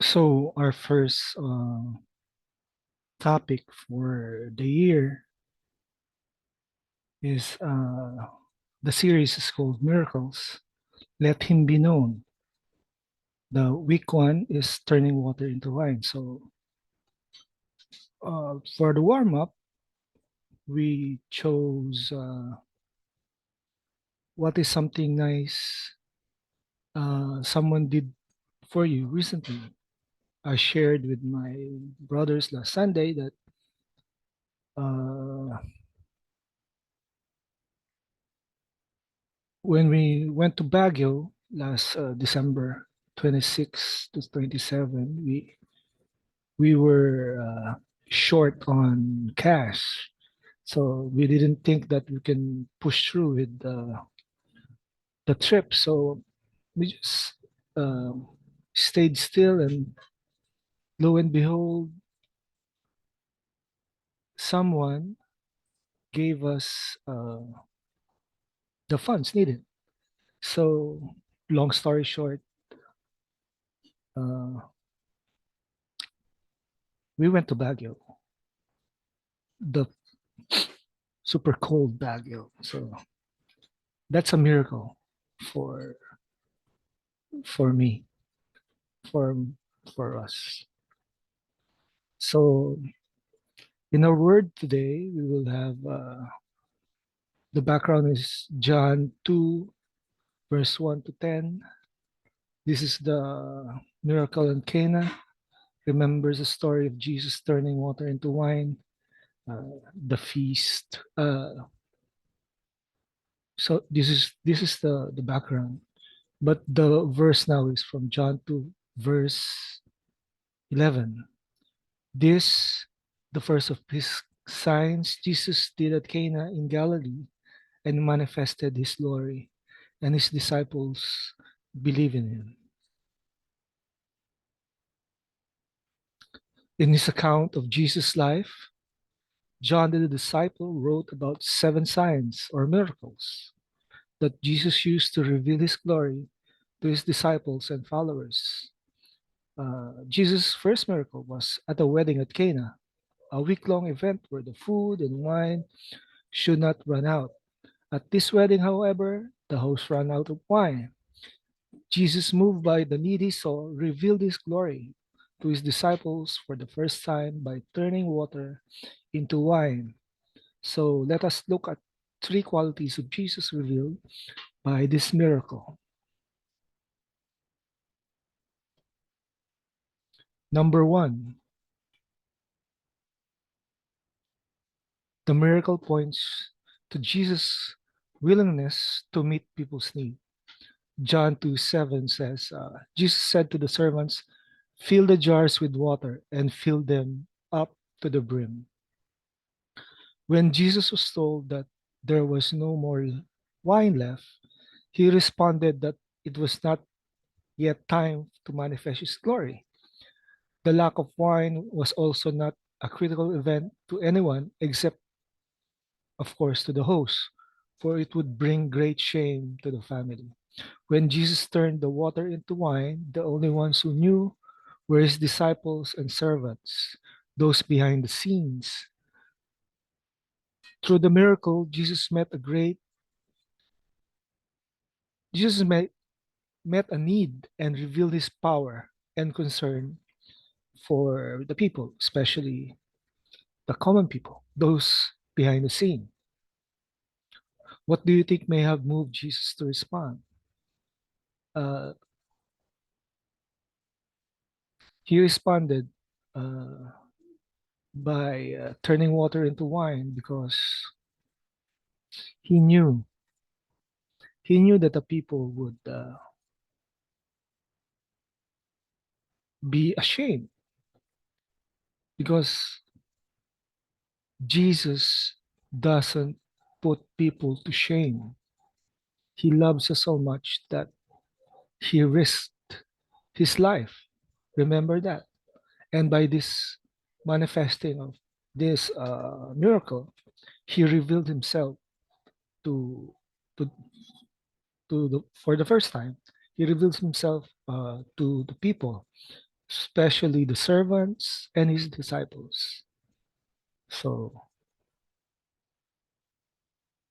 So our first topic for the year is the series is called Miracles. Let Him Be Known. The week one is turning water into wine. So for the warm up, we chose what is something nice someone did for you recently. I shared with my brothers last Sunday that uh, when we went to Baguio last December 26 to 27, we were short on cash. So we didn't think that we can push through with the trip. So we just um, stayed still, and lo and behold, someone gave us the funds needed. So long story short, uh, we went to Baguio, the super cold Baguio. So that's a miracle for for me, for for us. So in our word today, we will have the background is John 2, verse 1 to 10. This is the miracle in Cana. Remembers the story of Jesus turning water into wine, the feast. So this is the background. But the verse now is from John 2, verse 11. This, the first of his signs Jesus did at Cana in Galilee and manifested his glory, and his disciples believe in him. In his account of Jesus' life, John the disciple wrote about 7 signs or miracles that Jesus used to reveal his glory to his disciples and followers. Jesus' first miracle was at a wedding at Cana, a week-long event where the food and wine should not run out. At this wedding, however, the host ran out of wine. Jesus, moved by the needy soul, revealed his glory to his disciples for the first time by turning water into wine. So let us look at 3 qualities of Jesus revealed by this miracle. Number one, the miracle points to Jesus' willingness to meet people's need. John 2:7 says, Jesus said to the servants, fill the jars with water and fill them up to the brim. When Jesus was told that there was no more wine left, he responded that it was not yet time to manifest his glory. The lack of wine was also not a critical event to anyone except, of course, to the host, for it would bring great shame to the family. When Jesus turned the water into wine, the only ones who knew were his disciples and servants, those behind the scenes. Through the miracle, Jesus met a need and revealed his power and concern for the people, especially the common people, those behind the scene. What do you think may have moved Jesus to respond? Uh, he responded uh, by turning water into wine because he knew he knew that the people would be ashamed because Jesus doesn't put people to shame. He loves us so much that he risked his life. Remember that. And by this manifesting of this miracle, he revealed himself to to for the first time. He reveals himself to the people, especially the servants and his disciples. So,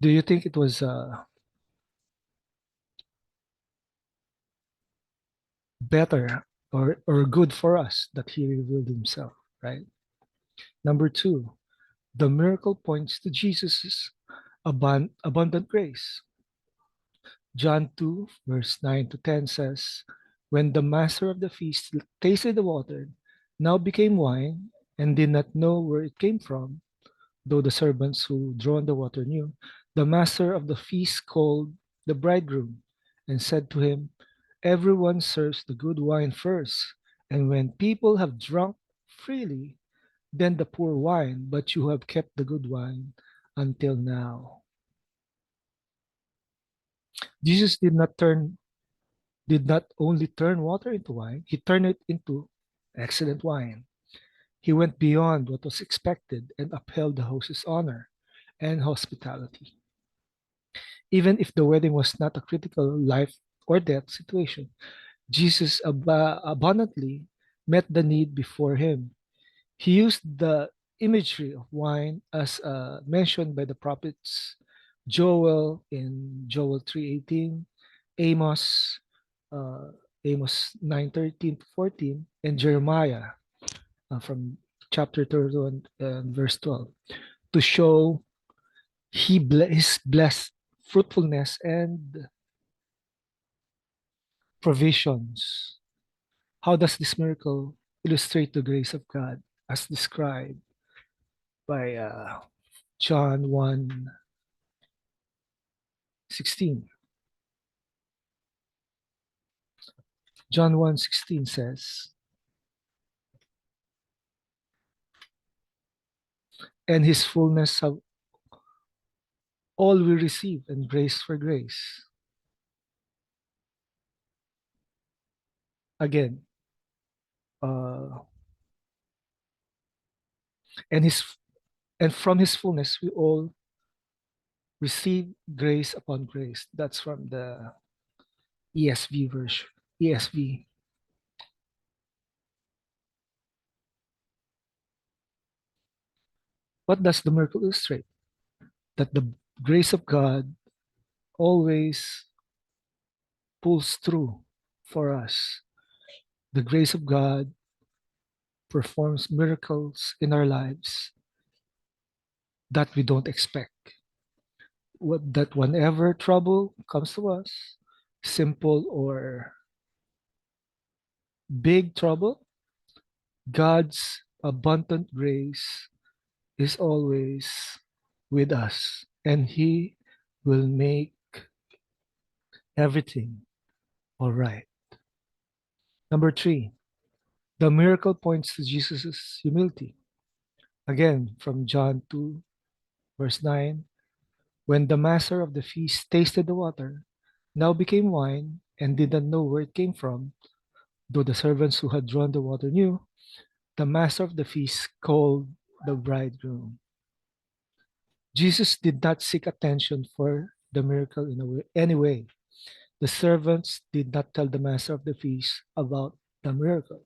do you think it was better or good for us that he revealed himself, right? Number two, the miracle points to Jesus' abundant grace. John 2, verse 9 to 10 says, when the master of the feast tasted the water, now became wine, and did not know where it came from, though the servants who drawn the water knew, the master of the feast called the bridegroom and said to him, everyone serves the good wine first, and when people have drunk freely, then the poor wine, but you have kept the good wine until now. Jesus did not only turn water into wine, he turned it into excellent wine. He went beyond what was expected and upheld the host's honor and hospitality. Even if the wedding was not a critical life or death situation, Jesus abundantly met the need before him. He used the imagery of wine as mentioned by the prophets Joel in Joel 3:18, Amos uh, Amos 9:13 to 14, and Jeremiah from chapter 31 and verse 12 to show his blessed fruitfulness and provisions. How does this miracle illustrate the grace of God as described by John 1:16? John 1:16 says, and his fullness of all we receive and grace for grace. Again, uh, and his and from his fullness we all receive grace upon grace. That's from the ESV version. ESV. What does the miracle illustrate? That the grace of God always pulls through for us. The grace of God performs miracles in our lives that we don't expect. That whenever trouble comes to us, simple or big trouble, God's abundant grace is always with us, and He will make everything all right. Number three, the miracle points to Jesus' humility. Again, from John 2, verse 9, when the master of the feast tasted the water, now became wine, and did not know where it came from, though the servants who had drawn the water knew, the master of the feast called the bridegroom. Jesus did not seek attention for the miracle in any way. The servants did not tell the master of the feast about the miracle,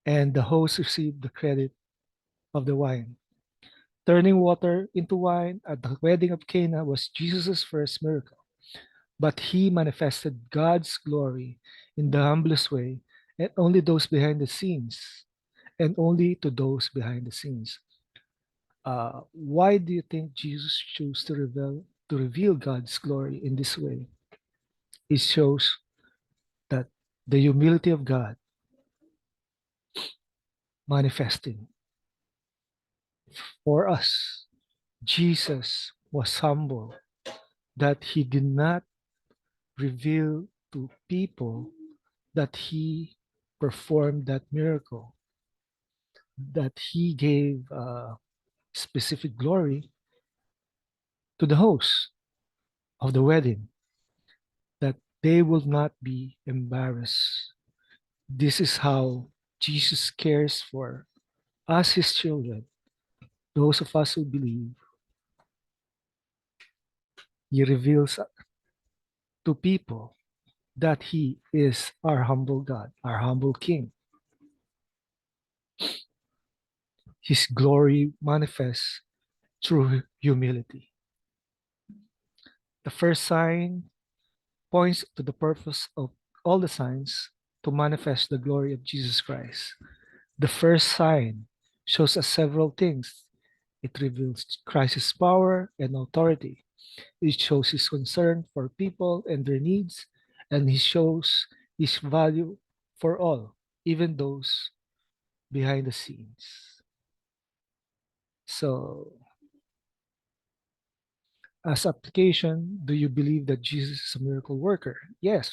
and the host received the credit of the wine. Turning water into wine at the wedding of Cana was Jesus' first miracle, but he manifested God's glory in the humblest way, and only those behind the scenes, and only to those behind the scenes. Why do you think Jesus chose to reveal God's glory in this way? It shows that the humility of God manifesting for us. Jesus was humble that he did not reveal to people that he performed that miracle, that he gave specific glory to the host of the wedding, that they will not be embarrassed. This is how Jesus cares for us, his children, those of us who believe. He reveals to people that he is our humble God, our humble King. His glory manifests through humility. The first sign points to the purpose of all the signs to manifest the glory of Jesus Christ. The first sign shows us several things. It reveals Christ's power and authority. It shows his concern for people and their needs, and he shows his value for all, even those behind the scenes. So, as application, do you believe that Jesus is a miracle worker? Yes.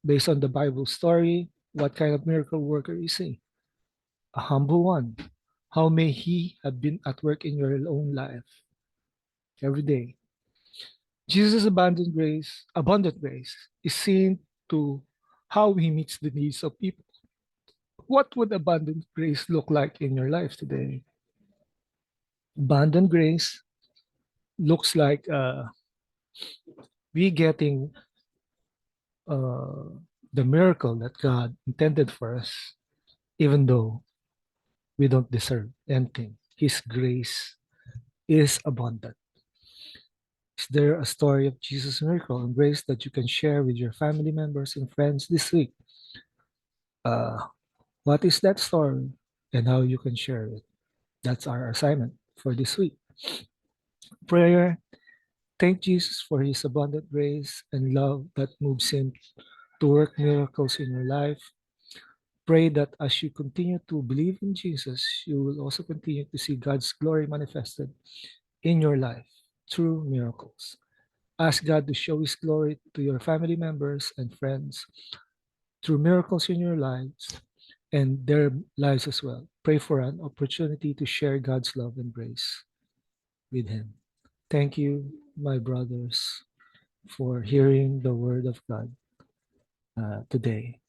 Based on the Bible story, what kind of miracle worker is he? A humble one. How may he have been at work in your own life every day? Jesus' abundant grace is seen to how he meets the needs of people. What would abundant grace look like in your life today? Abundant grace looks like we getting uh, the miracle that God intended for us, even though we don't deserve anything. His grace is abundant. Is there a story of Jesus' miracle and grace that you can share with your family members and friends this week? Uh, what is that story and how you can share it? That's our assignment for this week. Prayer. Thank Jesus for his abundant grace and love that moves him to work miracles in your life. Pray that as you continue to believe in Jesus, you will also continue to see God's glory manifested in your life through miracles. Ask God to show his glory to your family members and friends through miracles in your lives and their lives as well. Pray for an opportunity to share God's love and grace with him. Thank you, my brothers, for hearing the word of God today.